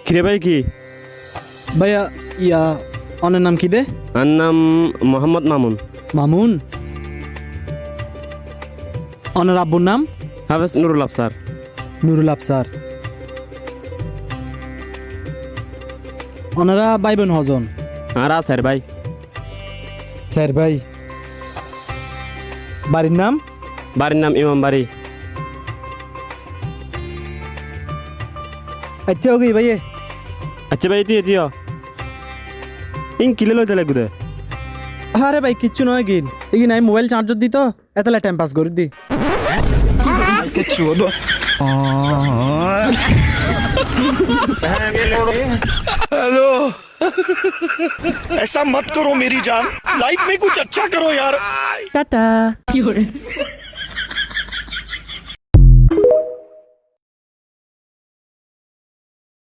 কিরে ভাই কি? ভাইয়া অনের নাম কি দে? আর নাম মোহাম্মদ মামুন। মামুন। অনের আব্বুর নাম? হাফেজ নুরুল আফসার। নুরুল আফসার। ওনারা ভাই বোন হজন? আর আসার ভাই। স্যার ভাই। বাড়ির নাম? বাড়ির নাম ইমাম বাড়ি। আচ্ছা ওকে ভাইয়ে। আচ্ছা ভাই দিয়ে দিও ইন কিলে লইতে লাগবে। আরে ভাই কিচ্ছু নয় গিন এগিন আমি মোবাইল চার্জার দিত এতলা টাইম পাস করে দি। हेलो ऐसा मत करो मेरी जान लाइफ में कुछ अच्छा करो यार। টাটা।